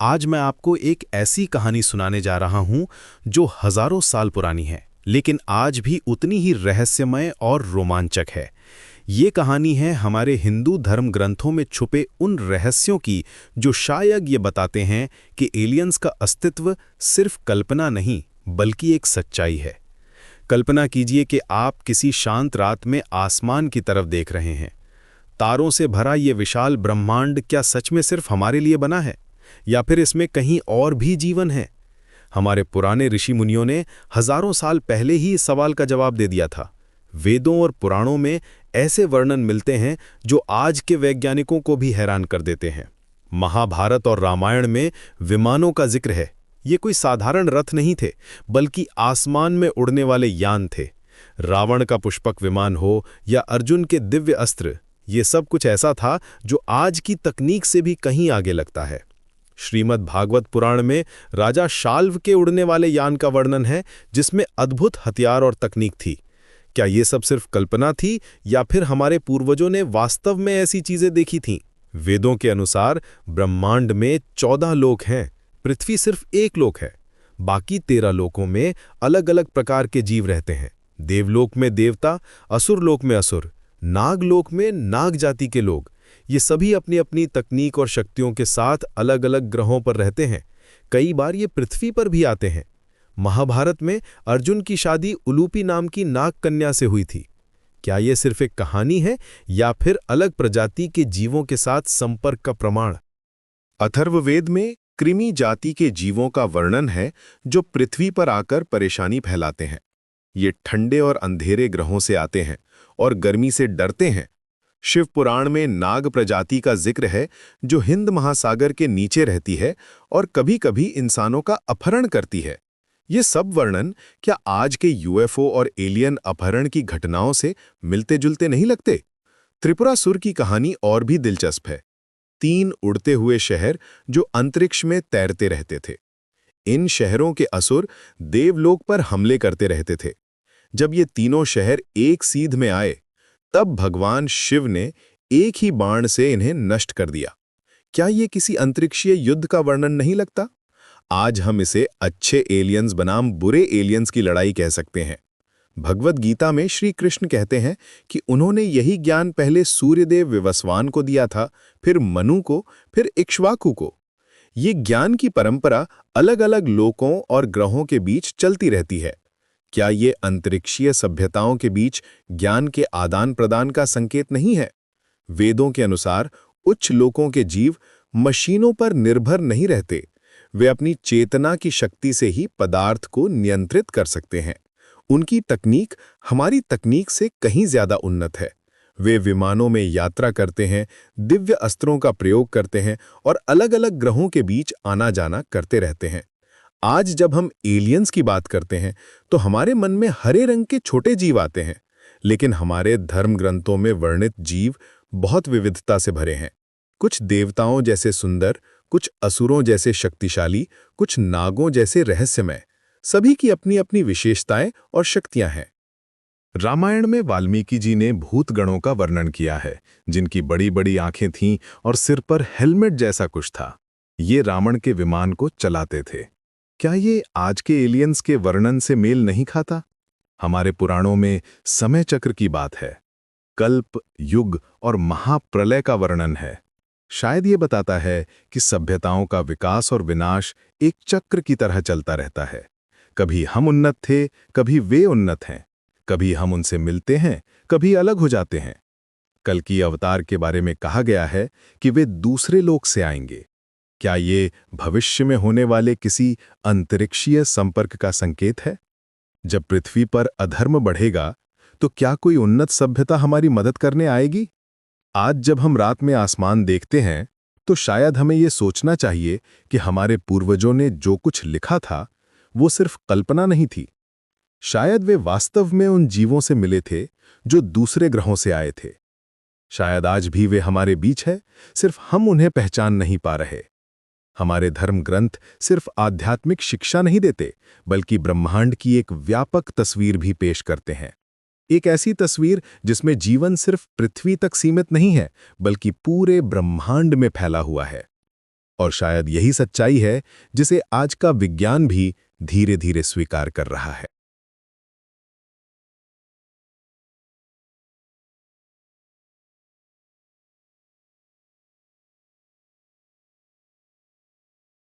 आज मैं आपको एक ऐसी कहानी सुनाने जा रहा हूं जो हजारों साल पुरानी है, लेकिन आज भी उतनी ही रहस्यमय और रोमांचक है। ये कहानी है हमारे हिंदू धर्म ग्रंथों में छुपे उन रहस्यों की जो शायद ये बताते हैं कि एलियंस का अस्तित्व सिर्फ कल्पना नहीं बल्कि एक सच्चाई है। कल्पना कीजिए कि आप किसी शांत रात में आसमान की तरफ देख रहे हैं। तारों से भरा ये विशाल ब्रह्मांड क्या सच में सिर्फ हमारे लिए बना है, या फिर इसमें कहीं और भी जीवन है? हमारे पुराने ऋषि मुनियों ने हजारों साल पहले ही इस सवाल का जवाब दे दिया था। वेदों और पुराणों में ऐसे वर्णन मिलते हैं जो आज के वैज्ञानिकों को भी हैरान कर देते हैं। महाभारत और रामायण में विमानों का जिक्र है। ये कोई साधारण रथ नहीं थे, बल्कि आसमान में उड़ने वाले यान थे। रावण का पुष्पक विमान हो या अर्जुन के दिव्य अस्त्र, ये सब कुछ ऐसा था जो आज की तकनीक से भी कहीं आगे लगता है। श्रीमद् भागवत पुराण में राजा शाल्व के उड़ने वाले यान का वर्णन है, जिसमें अद्भुत हथियार और तकनीक थी। क्या ये सब सिर्फ कल्पना थी या फिर हमारे पूर्वजों ने वास्तव में ऐसी चीजें देखी थीं? वेदों के अनुसार ब्रह्मांड में 14 लोक हैं, पृथ्वी सिर्फ एक लोक है। बाकी 13 लोकों में अलग अलग प्रकार के जीव रहते हैं। देवलोक में देवता, असुरलोक में असुर, नागलोक में नाग जाति के लोग। ये सभी अपनी अपनी तकनीक और शक्तियों के साथ अलग अलग ग्रहों पर रहते हैं। कई बार ये पृथ्वी पर भी आते हैं। महाभारत में अर्जुन की शादी उलूपी नाम की नाग कन्या से हुई थी। क्या ये सिर्फ एक कहानी है या फिर अलग प्रजाति के जीवों के साथ संपर्क का प्रमाण? अथर्ववेद में कृमि जाति के जीवों का वर्णन है जो पृथ्वी पर आकर परेशानी फैलाते हैं। ये ठंडे और अंधेरे ग्रहों से आते हैं और गर्मी से डरते हैं। शिव पुराण में नाग प्रजाति का जिक्र है जो हिंद महासागर के नीचे रहती है और कभी-कभी इंसानों का अपहरण करती है। ये सब वर्णन क्या आज के यूएफओ और एलियन अपहरण की घटनाओं से मिलते-जुलते नहीं लगते? त्रिपुरासुर की कहानी और भी दिलचस्प है। 3 उड़ते हुए शहर जो अंतरिक्ष में तैरते रहते थे। इन शहरों के असुर देवलोक पर हमले करते रहते थे। जब ये तीनों शहर एक सीध में आए, तब भगवान शिव ने एक ही बाण से इन्हें नष्ट कर दिया। क्या ये किसी अंतरिक्षीय युद्ध का वर्णन नहीं लगता? आज हम इसे अच्छे एलियंस बनाम बुरे एलियंस की लड़ाई कह सकते हैं। भगवद गीता में श्री कृष्ण कहते हैं कि उन्होंने यही ज्ञान पहले सूर्यदेव विवस्वान को दिया था, फिर मनु को, फिर इक्ष्वाकु को। ये ज्ञान की परंपरा अलग-अलग लोकों और ग्रहों के बीच चलती रहती है। क्या ये अंतरिक्षीय सभ्यताओं के बीच ज्ञान के आदान प्रदान का संकेत नहीं है? वेदों के अनुसार उच्च लोकों के जीव मशीनों पर निर्भर नहीं रहते। वे अपनी चेतना की शक्ति से ही पदार्थ को नियंत्रित कर सकते हैं। उनकी तकनीक हमारी तकनीक से कहीं ज्यादा उन्नत है। वे विमानों में यात्रा करते हैं, दिव्य अस्त्रों का प्रयोग करते हैं और अलग-अलग ग्रहों के बीच आना जाना करते रहते हैं। आज जब हम एलियंस की बात करते हैं तो हमारे मन में हरे रंग के छोटे जीव आते हैं, लेकिन हमारे धर्म ग्रंथों में वर्णित जीव बहुत विविधता से भरे हैं। कुछ देवताओं जैसे सुंदर, कुछ असुरों जैसे शक्तिशाली, कुछ नागों जैसे रहस्यमय। सभी की अपनी अपनी विशेषताएं और शक्तियां हैं। रामायण में वाल्मीकि जी ने भूतगणों का वर्णन किया है, जिनकी बड़ी बड़ी आंखें थीं और सिर पर हेलमेट जैसा कुछ था। ये रावण के विमान को चलाते थे। क्या ये आज के एलियंस के वर्णन से मेल नहीं खाता? हमारे पुराणों में समय चक्र की बात है। कल्प, युग और महाप्रलय का वर्णन है। शायद ये बताता है कि सभ्यताओं का विकास और विनाश एक चक्र की तरह चलता रहता है। कभी हम उन्नत थे, कभी वे उन्नत हैं। कभी हम उनसे मिलते हैं, कभी अलग हो जाते हैं। कल्कि अवतार के बारे में कहा गया है कि वे दूसरे लोक से आएंगे। क्या ये भविष्य में होने वाले किसी अंतरिक्षीय संपर्क का संकेत है? जब पृथ्वी पर अधर्म बढ़ेगा, तो क्या कोई उन्नत सभ्यता हमारी मदद करने आएगी? आज जब हम रात में आसमान देखते हैं, तो शायद हमें ये सोचना चाहिए कि हमारे पूर्वजों ने जो कुछ लिखा था, वो सिर्फ कल्पना नहीं थी। शायद वे वास्तव में उन जीवों से मिले थे जो दूसरे ग्रहों से आए थे। शायद आज भी वे हमारे बीच है, सिर्फ हम उन्हें पहचान नहीं पा रहे। हमारे धर्म ग्रंथ सिर्फ आध्यात्मिक शिक्षा नहीं देते, बल्कि ब्रह्मांड की एक व्यापक तस्वीर भी पेश करते हैं। एक ऐसी तस्वीर जिसमें जीवन सिर्फ पृथ्वी तक सीमित नहीं है, बल्कि पूरे ब्रह्मांड में फैला हुआ है। और शायद यही सच्चाई है जिसे आज का विज्ञान भी धीरे-धीरे स्वीकार कर रहा है।